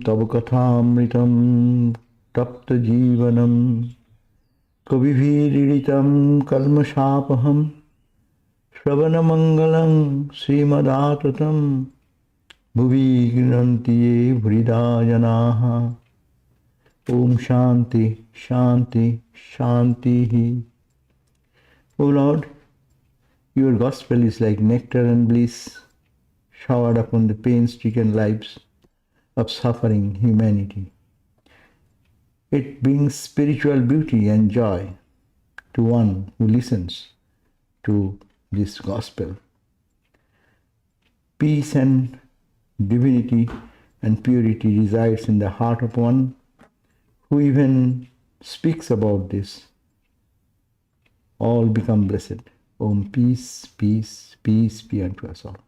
तव कथामृतं तप्तजीवनं कविभिरीडितं कल्मषापहं श्रवणमङ्गलं श्रीमदाततं भुवि गृह्णन्ति ये भूरिदा जनाः। Om Shanti, Shanti, Shanti. O Lord, your gospel is like nectar and bliss showered upon the pain-stricken lives of suffering humanity. It brings spiritual beauty and joy to one who listens to this gospel. Peace and divinity and purity resides in the heart of one who even speaks about this. All become blessed. Om, peace, peace, peace be unto us all.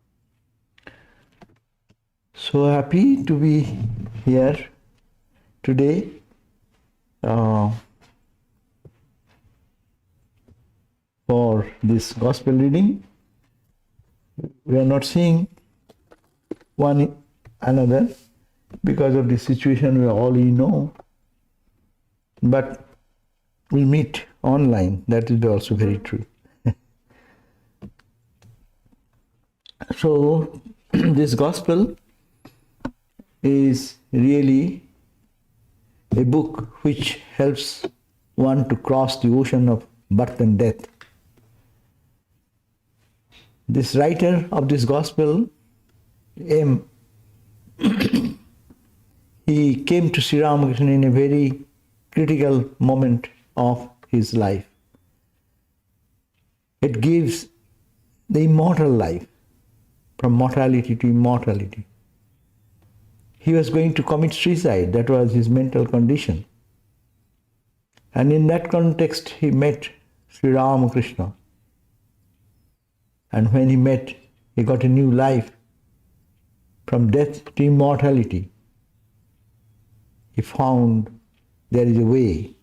So happy to be here today. For this gospel reading. We are not seeing one another because of the situation we already know. But we meet online. That is also very true. So this gospel is really a book which helps one to cross the ocean of birth and death. This writer of this gospel, he came to Sri Ramakrishna in a very critical moment of his life. It gives the immortal life, from mortality to immortality. He was going to commit suicide, that was his mental condition. And in that context, he met Sri Ramakrishna. And when he met, he got a new life. From death to immortality, he found there is a way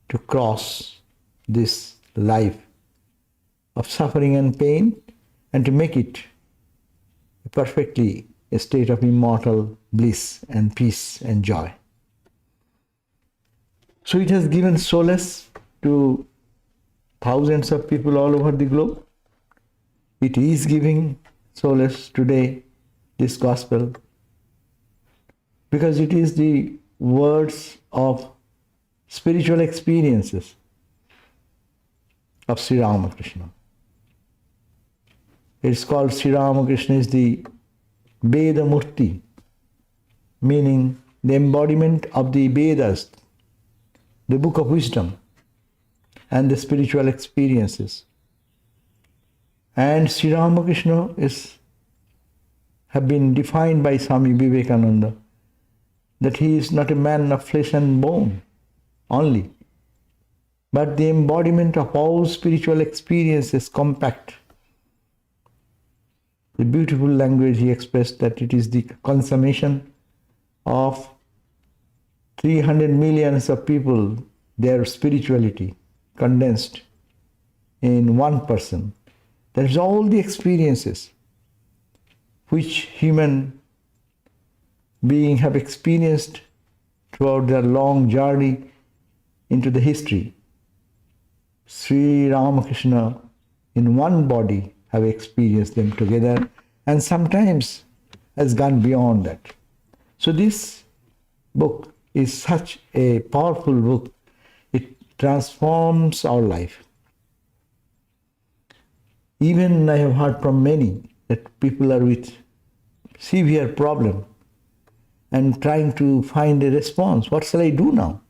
to cross this life of suffering and pain and to make it perfectly a state of immortal bliss and peace and joy. So it has given solace to thousands of people all over the globe. It is giving solace today, this gospel, because it is the words of spiritual experiences of Sri Ramakrishna. It's called Sri Ramakrishna is the Veda Murti, meaning the embodiment of the Vedas, the book of wisdom and the spiritual experiences. And Sri Ramakrishna have been defined by Swami Vivekananda that he is not a man of flesh and bone only, but the embodiment of all spiritual experiences compact. The beautiful language he expressed that it is the consummation of 300 millions of people, their spirituality condensed in one person. That is all the experiences which human beings have experienced throughout their long journey into the history. Sri Ramakrishna in one body have experienced them together and sometimes has gone beyond that. So this book is such a powerful book. It transforms our life. Even I have heard from many that people are with severe problem and trying to find a response. What shall I do now?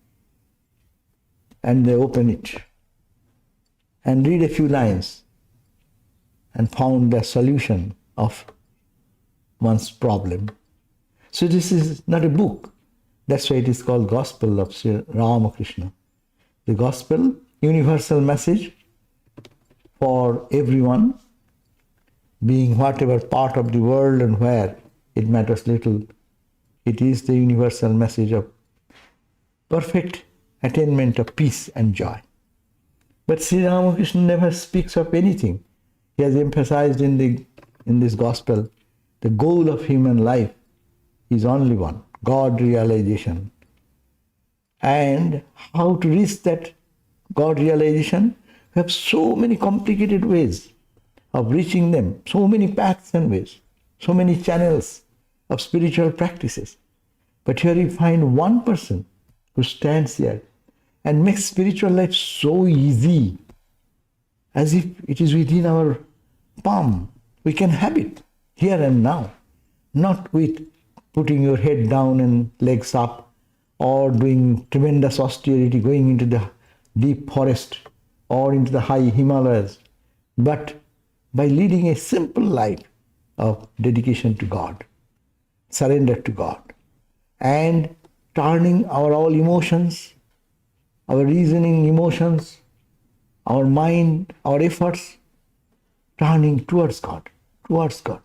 And they open it and read a few lines and found the solution of one's problem. So this is not a book. That's why it is called Gospel of Sri Ramakrishna. The gospel, universal message for everyone, being whatever part of the world and where it matters little. It is the universal message of perfect attainment of peace and joy. But Sri Ramakrishna never speaks of anything. He has emphasized in this gospel, the goal of human life is only one, God realization. And how to reach that God realization? We have so many complicated ways of reaching them, so many paths and ways, so many channels of spiritual practices. But here you find one person who stands here and makes spiritual life so easy, as if it is within our palm. We can have it here and now, not with putting your head down and legs up, or doing tremendous austerity, going into the deep forest or into the high Himalayas, but by leading a simple life of dedication to God, surrender to God, and turning our all emotions, our reasoning emotions, our mind, our efforts, turning towards God, towards God.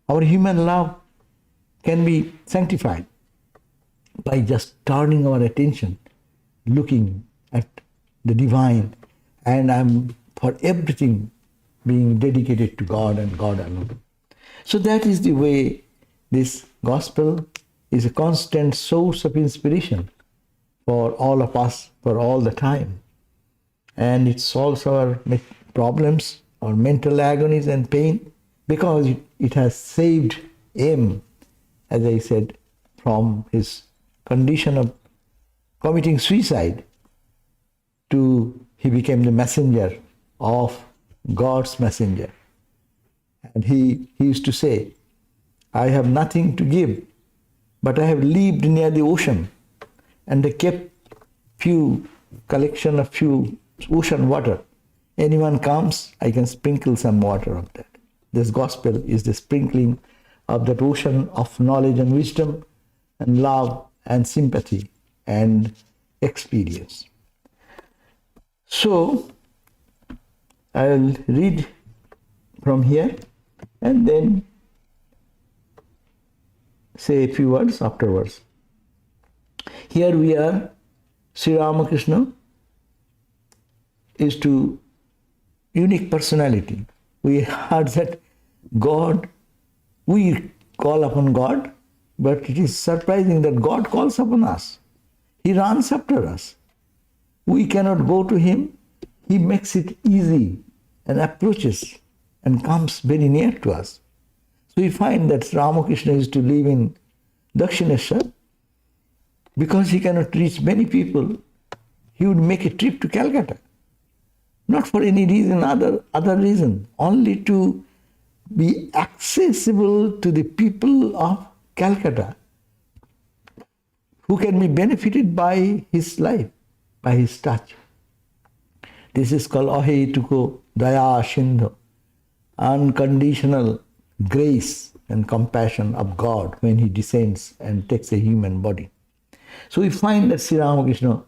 Our human love can be sanctified by just turning our attention, looking at the divine, and I'm for everything being dedicated to God and God alone. So that is the way this gospel is a constant source of inspiration for all of us, for all the time. And it solves our problems, our mental agonies and pain, because it has saved him, as I said, from his condition of committing suicide to he became the messenger of God's messenger. And he used to say, I have nothing to give, but I have lived near the ocean, and I kept collection of few ocean water. Anyone comes, I can sprinkle some water of that. This gospel is the sprinkling of that ocean of knowledge and wisdom and love and sympathy and experience. So, I'll read from here and then say a few words afterwards. Here we are, Sri Ramakrishna is to unique personality. We heard that God, we call upon God, but it is surprising that God calls upon us. He runs after us. We cannot go to him. He makes it easy and approaches and comes very near to us. So we find that Ramakrishna is to live in Dakshineshwar. Because he cannot reach many people, he would make a trip to Calcutta. Not for any reason, other reason, only to be accessible to the people of Calcutta who can be benefited by his life, by his touch. This is called Ahetuko Daya Sindhu, unconditional grace and compassion of God when he descends and takes a human body. So we find that Sri Ramakrishna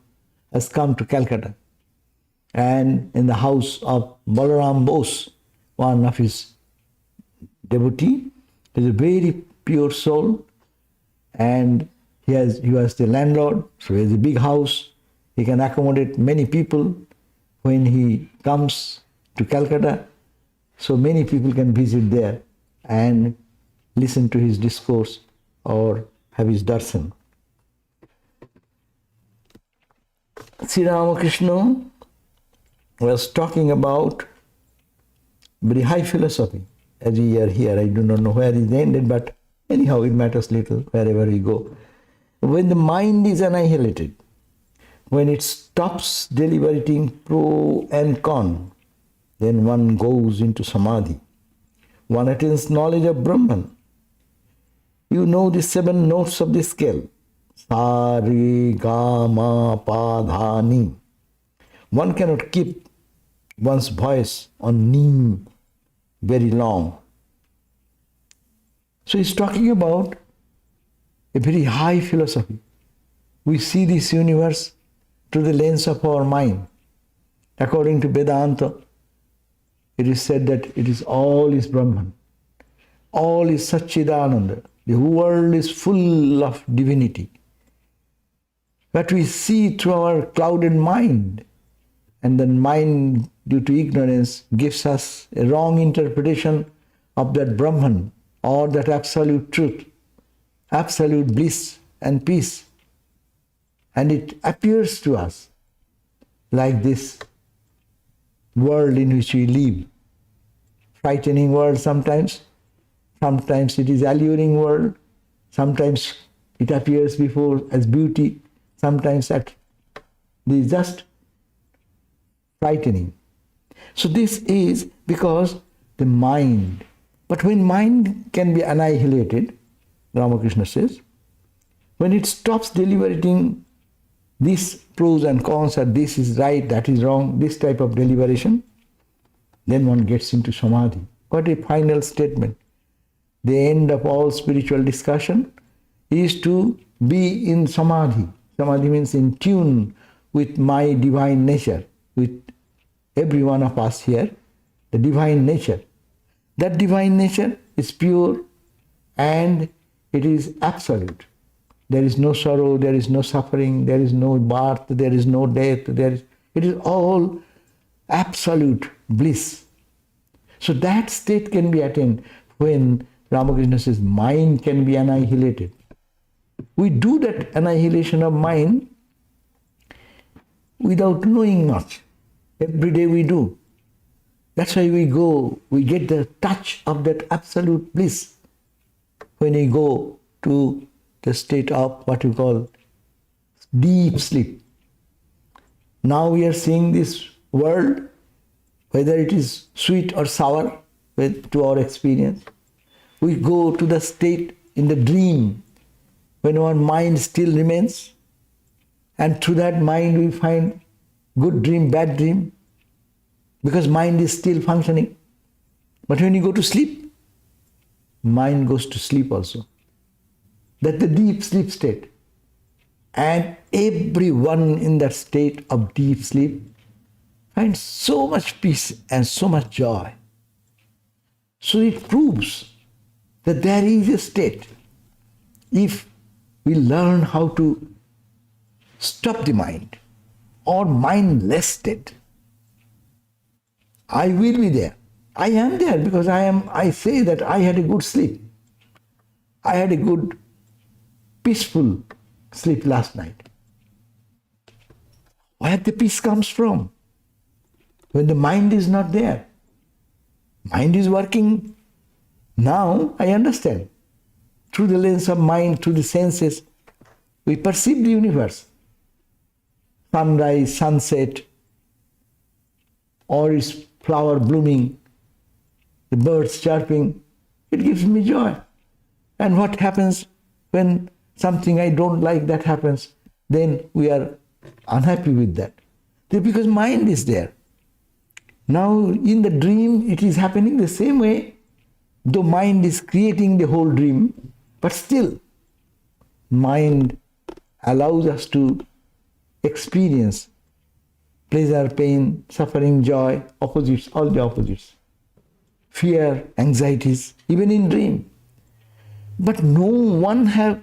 has come to Calcutta, and in the house of Balaram Bose, one of his devotee, is a very pure soul, and he was the landlord, so he has a big house. He can accommodate many people when he comes to Calcutta. So many people can visit there and listen to his discourse or have his darshan. Sri Ramakrishna was talking about very high philosophy. As we are here, I do not know where it ended, but anyhow, it matters little wherever we go. When the mind is annihilated, when it stops deliberating pro and con, then one goes into samadhi. One attains knowledge of Brahman. You know the 7 notes of the scale. Sa, re, ga, ma, pa, dha, ni. One cannot keep one's voice on ni very long. So he's talking about a very high philosophy. We see this universe through the lens of our mind. According to Vedanta, it is said that all is Brahman. All is Satchidananda. The world is full of divinity. But we see through our clouded mind, and then mind, due to ignorance, gives us a wrong interpretation of that Brahman or that absolute truth, absolute bliss, and peace. And it appears to us like this world in which we live. Frightening world sometimes. Sometimes it is alluring world. Sometimes it appears before as beauty. Sometimes it is just frightening. So this is because the mind. But when mind can be annihilated, Ramakrishna says, when it stops deliberating these pros and cons, or this is right, that is wrong, this type of deliberation, then one gets into samadhi. What a final statement. The end of all spiritual discussion is to be in samadhi. Samadhi means in tune with my divine nature, with every one of us here, the divine nature. That divine nature is pure and it is absolute. There is no sorrow, there is no suffering, there is no birth, there is no death, it is all absolute bliss. So that state can be attained when Ramakrishna says mind can be annihilated. We do that annihilation of mind without knowing much. Every day we do. That's why we get the touch of that absolute bliss when we go to the state of what you call deep sleep. Now we are seeing this world, whether it is sweet or sour to our experience. We go to the state in the dream when our mind still remains, and through that mind we find good dream, bad dream, because mind is still functioning. But when you go to sleep, mind goes to sleep also. That's the deep sleep state. And everyone in that state of deep sleep finds so much peace and so much joy. So it proves that there is a state. If we learn how to stop the mind or mindless state, I will be there. I am there because I say that I had a good sleep. I had a good, peaceful sleep last night. Where the peace comes from? When the mind is not there. Mind is working. Now I understand. Through the lens of mind, through the senses, we perceive the universe. Sunrise, sunset, or its flower blooming, the birds chirping, it gives me joy. And what happens when something I don't like that happens? Then we are unhappy with that. Because mind is there. Now in the dream it is happening the same way, though mind is creating the whole dream, but still mind allows us to experience pleasure, pain, suffering, joy, opposites, all the opposites. Fear, anxieties, even in dream. But no one have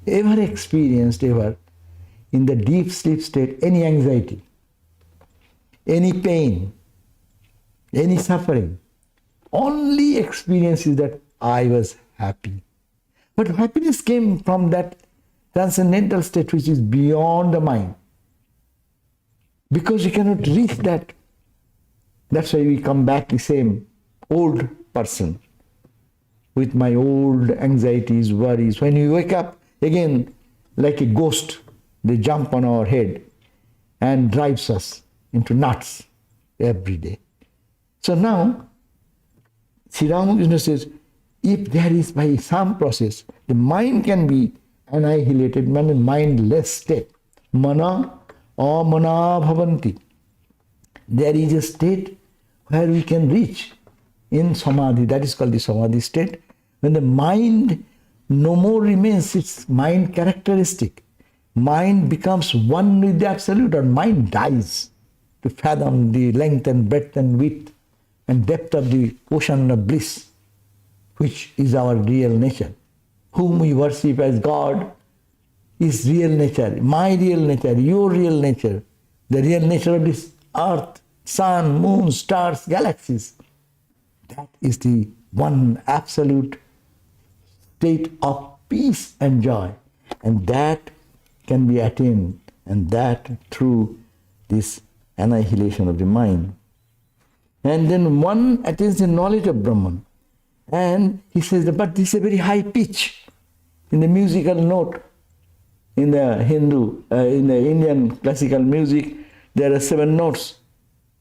ever experienced in the deep sleep state any anxiety, any pain, any suffering. Only experience is that I was happy. But happiness came from that transcendental state which is beyond the mind. Because you cannot reach that. That's why we come back the same old person with my old anxieties, worries. When we wake up, again, like a ghost, they jump on our head and drives us into nuts every day. So now, Sri Ramakrishna says, if there is by some process, the mind can be annihilated, mindless state. Mana amana bhavanti. There is a state where we can reach in samadhi. That is called the samadhi state. When the mind no more remains its mind characteristic. Mind becomes one with the absolute, or mind dies to fathom the length and breadth and width and depth of the ocean of bliss, which is our real nature. Whom we worship as God is real nature, my real nature, your real nature, the real nature of this earth, sun, moon, stars, galaxies. That is the one absolute state of peace and joy. And that can be attained, and that through this annihilation of the mind. And then one attains the knowledge of Brahman. And he says, but this is a very high pitch. In the musical note, in the in the Indian classical music, there are 7 notes.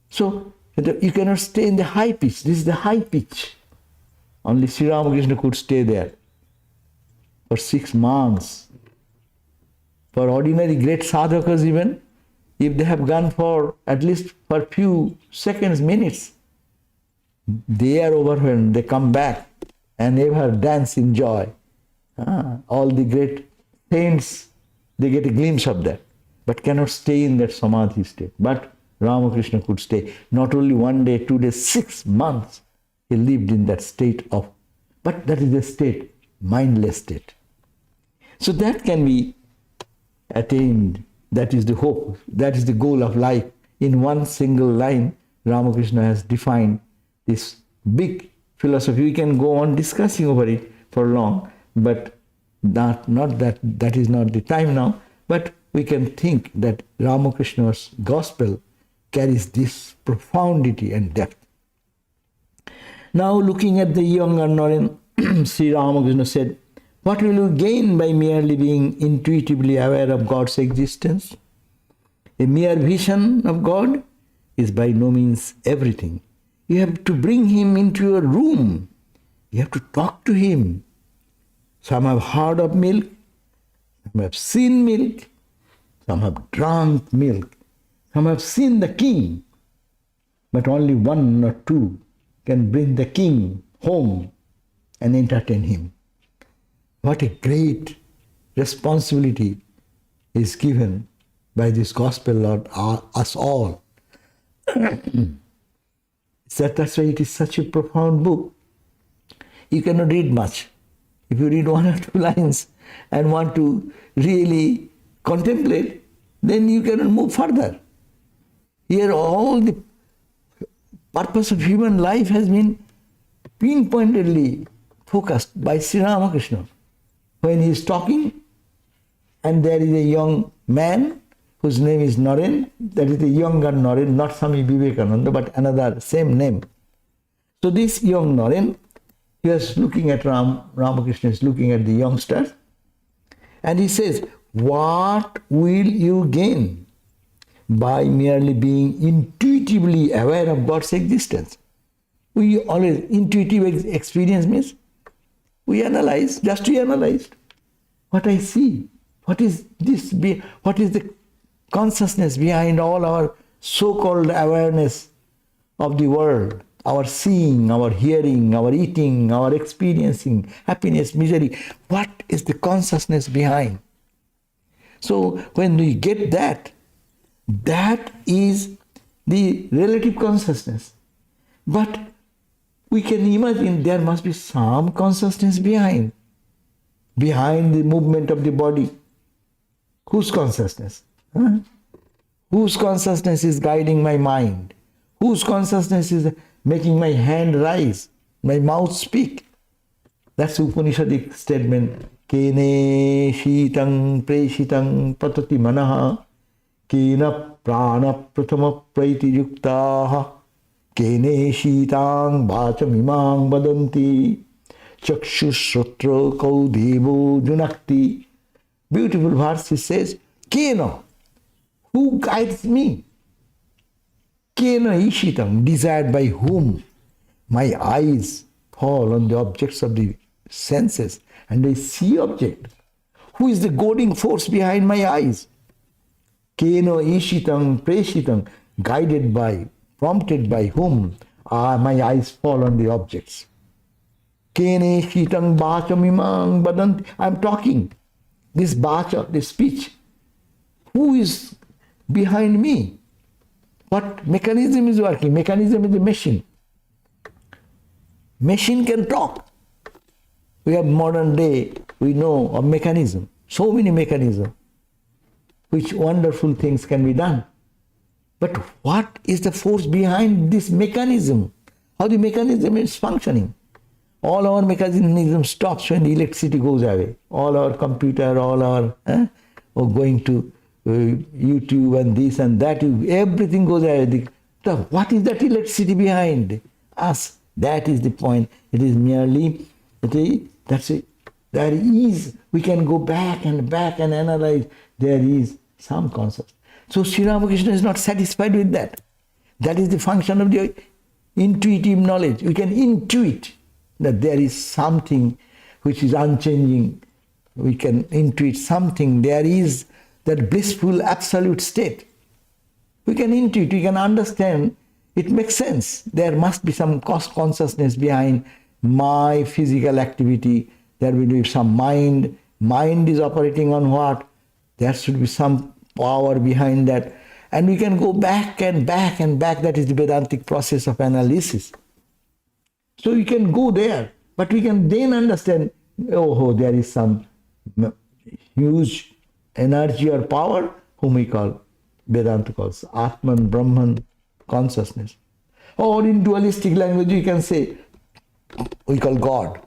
So you cannot stay in the high pitch. This is the high pitch. Only Sri Ramakrishna could stay there for 6 months. For ordinary great sadhakas even, if they have gone for at least for few seconds, minutes, they are overwhelmed, they come back and ever dance in joy. All the great saints, they get a glimpse of that, but cannot stay in that samadhi state. But Ramakrishna could stay. Not only 1 day, 2 days, 6 months, he lived in that state of, but that is a state, mindless state. So that can be attained. That is the hope. That is the goal of life. In one single line, Ramakrishna has defined this big philosophy. We can go on discussing over it for long, but not that is not the time now. But we can think that Ramakrishna's gospel carries this profundity and depth. Now, looking at the young Naren, Sri Ramakrishna said, what will you gain by merely being intuitively aware of God's existence? A mere vision of God is by no means everything. You have to bring him into your room. You have to talk to him. Some have heard of milk, some have seen milk, some have drunk milk, some have seen the king, but only 1 or 2 can bring the king home and entertain him. What a great responsibility is given by this gospel of us all. That's why it is such a profound book. You cannot read much. If you read 1 or 2 lines and want to really contemplate, then you cannot move further. Here all the purpose of human life has been pinpointedly focused by Sri Ramakrishna. When he is talking, and there is a young man whose name is Naren, that is the younger Naren, not Swami Vivekananda, but another same name. So this young Naren, he was looking at Ramakrishna is looking at the youngster, and he says, what will you gain by merely being intuitively aware of God's existence? We always, intuitive experience means we analyze, just to analyze what I see. What is this? What is the consciousness behind all our so-called awareness of the world? Our seeing, our hearing, our eating, our experiencing, happiness, misery. What is the consciousness behind? So when we get that, that is the relative consciousness. But we can imagine there must be some consciousness behind the movement of the body. Whose consciousness? Whose consciousness is guiding my mind? Whose consciousness is making my hand rise, my mouth speak? That's the Upanishadic statement. Kene shitang preshitang patati manaha kena prana prathama praiti yuktaha kene shitang vachamimang vadanti chakshusrotra kaudevo junakti. Beautiful verse, he says, Kena, who guides me? Kena ishitam, desired by whom my eyes fall on the objects of the senses and I see object. Who is the goading force behind my eyes? Kena ishitam preshitam, guided by, prompted by whom my eyes fall on the objects. Kene shitang bachamimang badanti. I'm talking. This bacha, this speech. Who is behind me? What mechanism is working? Mechanism is the machine. Machine can talk. We have modern day, we know of mechanism. So many mechanisms. Which wonderful things can be done. But what is the force behind this mechanism? How the mechanism is functioning? All our mechanism stops when the electricity goes away. All our computer, all our going to YouTube and this and that, everything goes away. What is that electricity behind us? That is the point. It is merely, that's it. There is, we can go back and analyze. There is some consciousness. So Sri Ramakrishna is not satisfied with that. That is the function of the intuitive knowledge. We can intuit that there is something which is unchanging. We can intuit something. There is that blissful absolute state. We can intuit, we can understand. It makes sense. There must be some consciousness behind my physical activity. There will be some mind. Mind is operating on what? There should be some power behind that. And we can go back and back and back. That is the Vedantic process of analysis. So we can go there, but we can then understand, oh, there is some huge energy or power, whom we call, Vedanta calls Atman, Brahman, consciousness. Or in dualistic language, you can say, we call God.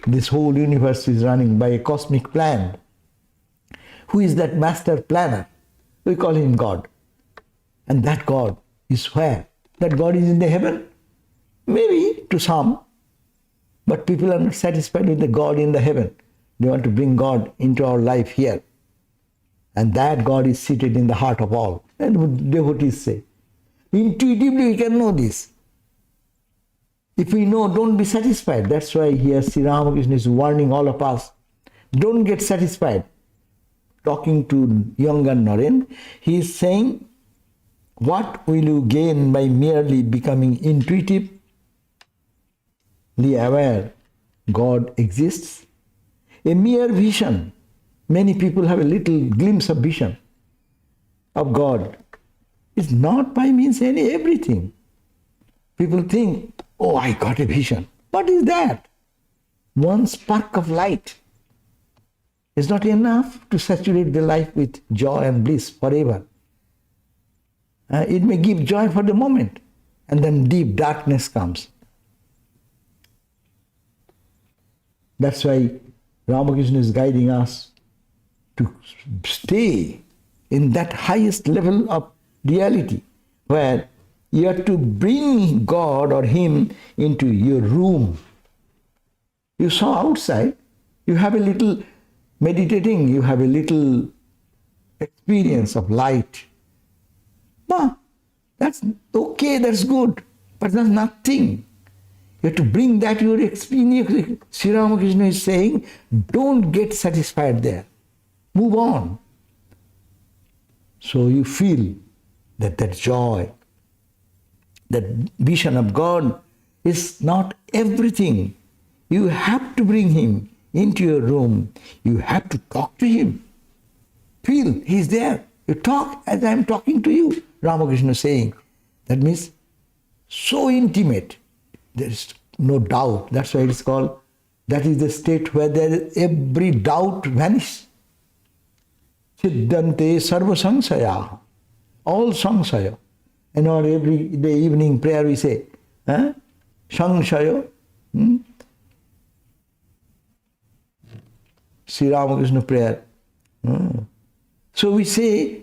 This whole universe is running by a cosmic plan. Who is that master planner? We call him God. And that God is where? That God is in the heaven? Maybe to some. But people are not satisfied with the God in the heaven. They want to bring God into our life here. And that God is seated in the heart of all. And devotees say, intuitively we can know this. If we know, don't be satisfied. That's why here Sri Ramakrishna is warning all of us. Don't get satisfied. Talking to younger Naren, he is saying, what will you gain by merely becoming intuitively aware God exists? A mere vision. Many people have a little glimpse of vision of God. It's not by means everything. People think, oh, I got a vision. What is that? One spark of light is not enough to saturate the life with joy and bliss forever. It may give joy for the moment, and then deep darkness comes. That's why Ramakrishna is guiding us to stay in that highest level of reality, where you have to bring God or Him into your room. You saw outside, you have a little meditating, you have a little experience of light. That's okay, that's good, but that's nothing. You have to bring that your experience. Sri Ramakrishna is saying, don't get satisfied there. Move on. So you feel that joy, that vision of God is not everything. You have to bring Him into your room. You have to talk to Him. Feel He's there. You talk as I am talking to you, Ramakrishna is saying. That means so intimate. There is no doubt. That's why it is called, that is the state where every doubt vanishes. Siddhante sarva sangsaya. All sangsaya. And our every day evening prayer we say, sangsaya. Sri Ramakrishna prayer. So we say,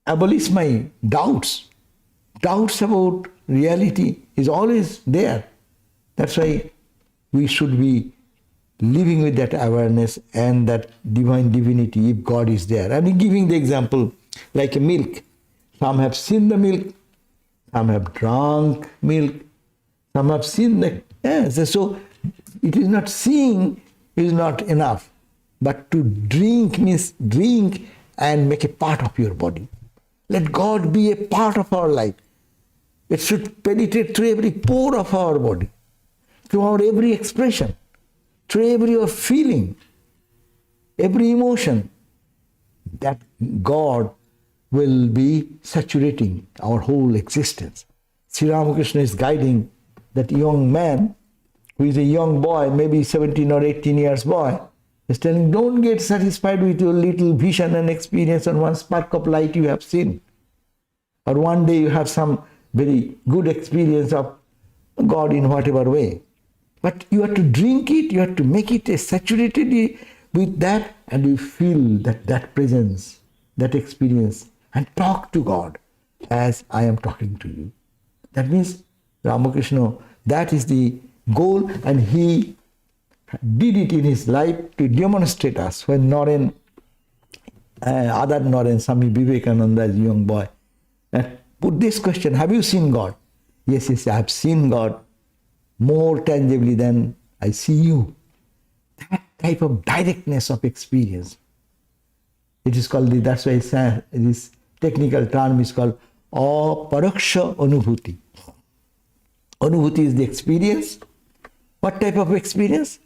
abolish my doubts. Doubts about reality is always there. That's why we should be living with that awareness and that divine divinity if God is there. I'm giving the example like a milk. Some have seen the milk, some have drunk milk, some have seen the... Yes, so it is not seeing is not enough. But to drink means drink and make a part of your body. Let God be a part of our life. It should penetrate through every pore of our body, through our every expression, through every feeling, every emotion. That God will be saturating our whole existence. Sri Ramakrishna is guiding that young man, who is a young boy, maybe 17 or 18 years boy, is telling, don't get satisfied with your little vision and experience and one spark of light you have seen. Or one day you have some very good experience of God in whatever way. But you have to drink it, you have to make it saturated with that, and you feel that presence, that experience, and talk to God as I am talking to you. That means Ramakrishna, that is the goal, and he did it in his life to demonstrate us. When Naren, other Naren, Swami Vivekananda, as a young boy, put this question, have you seen God? Yes, I have seen God more tangibly than I see you. That type of directness of experience. It is called, that's why this technical term is called aparaksha anubhuti. Anubhuti is the experience. What type of experience?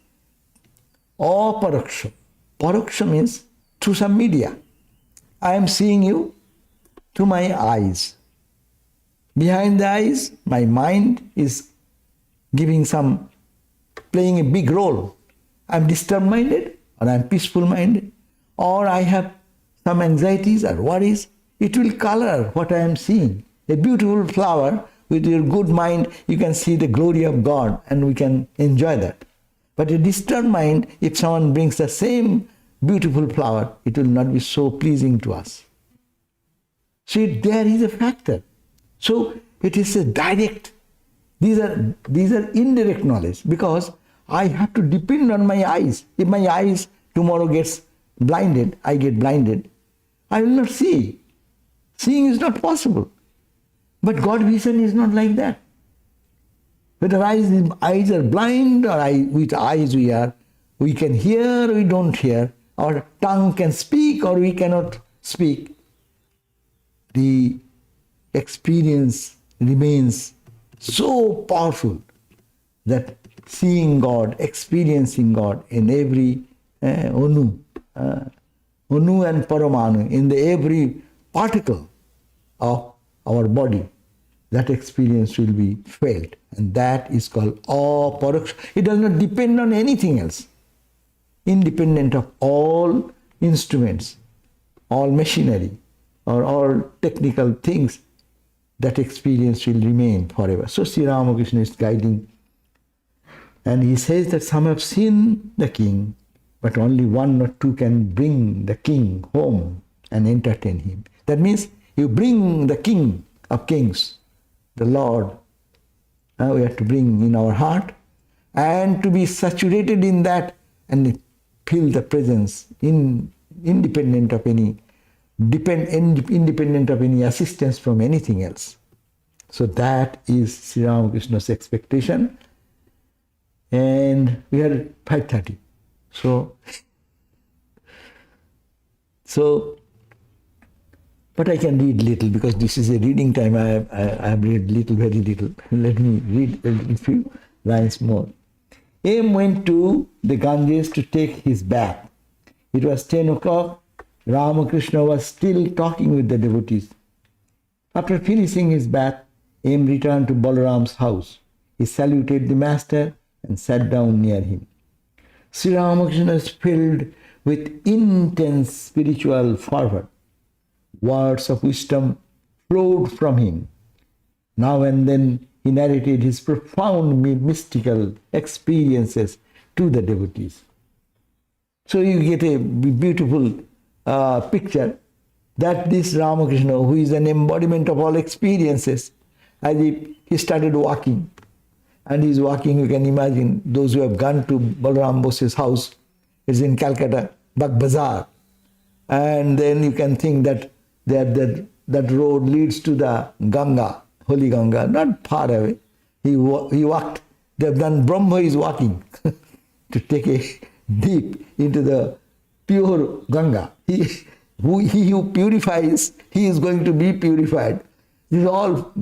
Aparaksha. Paraksha means through some media. I am seeing you through my eyes. Behind the eyes, my mind is playing a big role. I am disturbed minded, or I am peaceful minded, or I have some anxieties or worries. It will color what I am seeing. A beautiful flower, with your good mind, you can see the glory of God, and we can enjoy that. But a disturbed mind, if someone brings the same beautiful flower, it will not be so pleasing to us. See, there is a factor. So it is a direct. These are indirect knowledge, because I have to depend on my eyes. If my eyes tomorrow gets blinded, I get blinded, I will not see. Seeing is not possible. But God vision is not like that. Whether eyes are blind, or with eyes we can hear, we don't hear. Our tongue can speak, or we cannot speak. The experience remains so powerful that seeing God, experiencing God in every Anu and Paramanu, in every particle of our body, that experience will be felt. And that is called aparaksha. It does not depend on anything else. Independent of all instruments, all machinery, or all technical things, that experience will remain forever. So Sri Ramakrishna is guiding, and he says that some have seen the king, but only one or two can bring the king home and entertain him. That means you bring the King of Kings, the Lord, we have to bring in our heart, and to be saturated in that and feel the presence independent of any assistance from anything else. So that is Sri Ramakrishna's expectation. And we are at 5:30. So but I can read little, because this is a reading time. I have read little, very little. Let me read a few lines more. M went to the Ganges to take his bath. It was 10 o'clock. Ramakrishna was still talking with the devotees. After finishing his bath, M returned to Balaram's house. He saluted the master and sat down near him. Sri Ramakrishna was filled with intense spiritual fervor. Words of wisdom flowed from him. Now and then he narrated his profound mystical experiences to the devotees. So you get a beautiful picture that this Ramakrishna, who is an embodiment of all experiences, as if he started walking. And he's walking, you can imagine, those who have gone to Balaram Bose's house, it's in Calcutta, Bag Bazaar. And then you can think that road leads to the Ganga, Holy Ganga, not far away. He walked, they have done, Brahma is walking to take a dip into the pure Ganga. He who purifies, he is going to be purified. This is all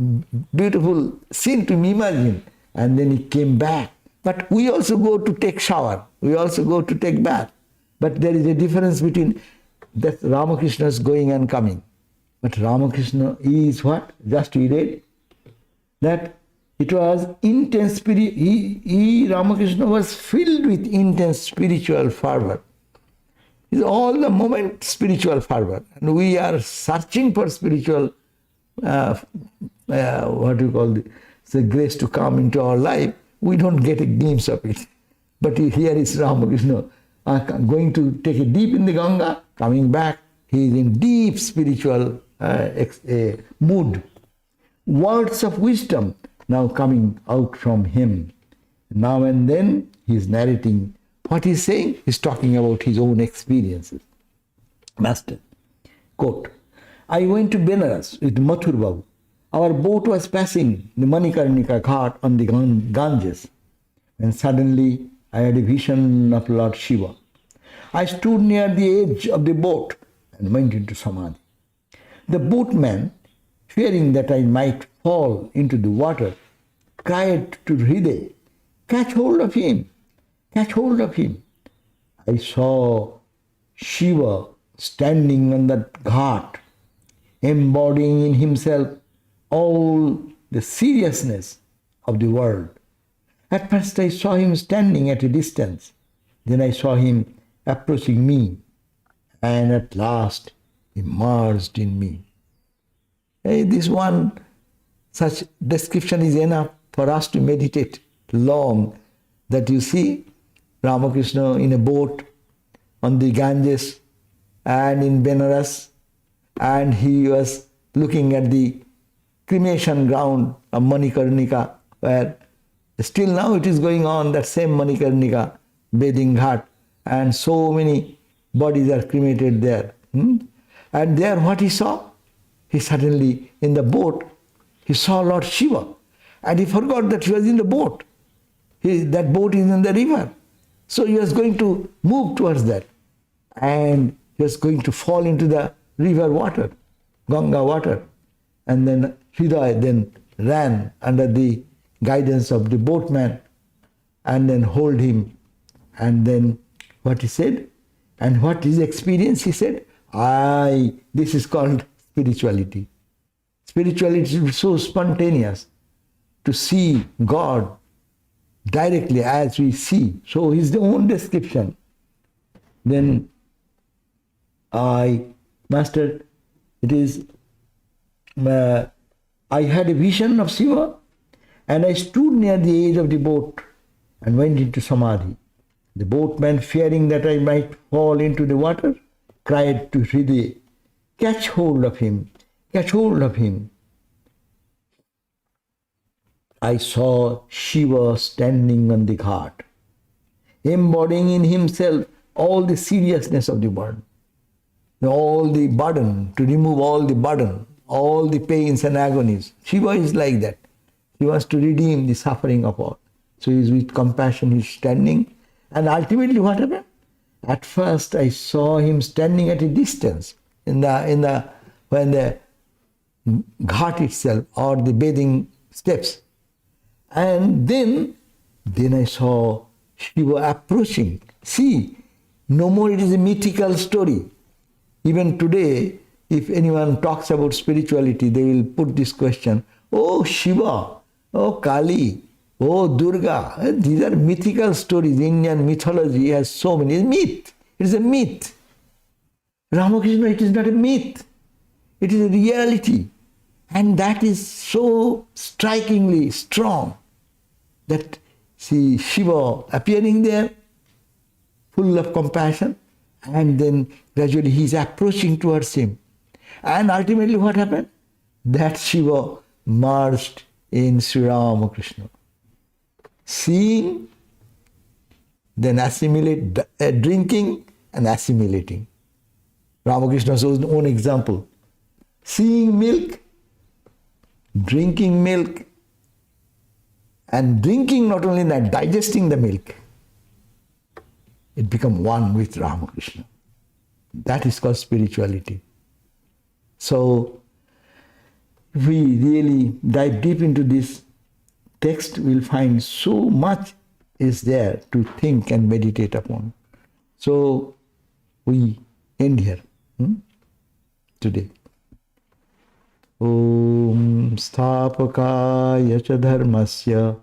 beautiful scene to imagine. And then he came back. But we also go to take shower. We also go to take bath. But there is a difference between that Ramakrishna's going and coming. But Ramakrishna is what? Just we read that it was intense spirit. Ramakrishna was filled with intense spiritual fervor. It's all the moment spiritual fervor. And we are searching for spiritual what do you call the grace to come into our life, we don't get a glimpse of it. But here is Ramakrishna going to take a dip in the Ganga, coming back. He is in deep spiritual mood. Words of wisdom now coming out from him. Now and then he is narrating what he is saying. He is talking about his own experiences. Master, quote, I went to Benares with Mathur Babu. Our boat was passing the Manikarnika Ghat on the Ganges, and suddenly I had a vision of Lord Shiva. I stood near the edge of the boat and went into samadhi. The boatman, fearing that I might fall into the water, cried to Hriday, catch hold of him, catch hold of him. I saw Shiva standing on that ghat, embodying in himself all the seriousness of the world. At first I saw him standing at a distance. Then I saw him approaching me, and at last he merged in me. This one such description is enough for us to meditate long, that you see Ramakrishna in a boat on the Ganges and in Benares, and he was looking at the cremation ground of Manikarnika, where still now it is going on, that same Manikarnika bathing ghat, and so many bodies are cremated there. And there what he saw? He suddenly, in the boat, he saw Lord Shiva, and he forgot that he was in the boat. That boat is in the river. So he was going to move towards that, and he was going to fall into the river water, Ganga water. And then Hriday then ran under the guidance of the boatman and then hold him. And then what he said, and what his experience, he said, this is called spirituality. Spirituality is so spontaneous, to see God directly as we see. So his own description. Then Master, it is, I had a vision of Shiva, and I stood near the edge of the boat and went into samadhi. The boatman, fearing that I might fall into the water, cried to Hriday, catch hold of him, catch hold of him. I saw Shiva standing on the ghat, embodying in himself all the seriousness of the world, all the burden, to remove all the burden, all the pains and agonies. Shiva is like that. He wants to redeem the suffering of all. So he is with compassion, he is standing. And ultimately what happened? At first I saw him standing at a distance when the ghat itself, or the bathing steps. And then I saw Shiva approaching. See, no more it is a mythical story. Even today, if anyone talks about spirituality, they will put this question, oh Shiva, oh Kali, oh Durga. These are mythical stories. Indian mythology has so many. It's myth. It is a myth. Ramakrishna, it is not a myth. It is a reality. And that is so strikingly strong, that see Shiva appearing there, full of compassion, and then gradually he is approaching towards him. And ultimately what happened? That Shiva merged in Sri Ramakrishna. Seeing, then drinking and assimilating. Ramakrishna's own example. Seeing milk, drinking milk, and drinking not only that, digesting the milk. It becomes one with Ramakrishna. That is called spirituality. So, if we really dive deep into this text, we'll find so much is there to think and meditate upon. So, we end here today. Om Sthapakaya cha dharmasya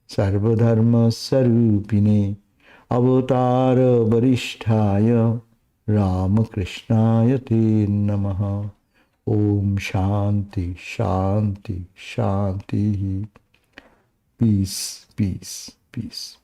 sarvadharma sarupine avatara varishtaya Ramakrishnaya te namaha. Om Shanti, Shanti, Shanti. Peace, peace, peace.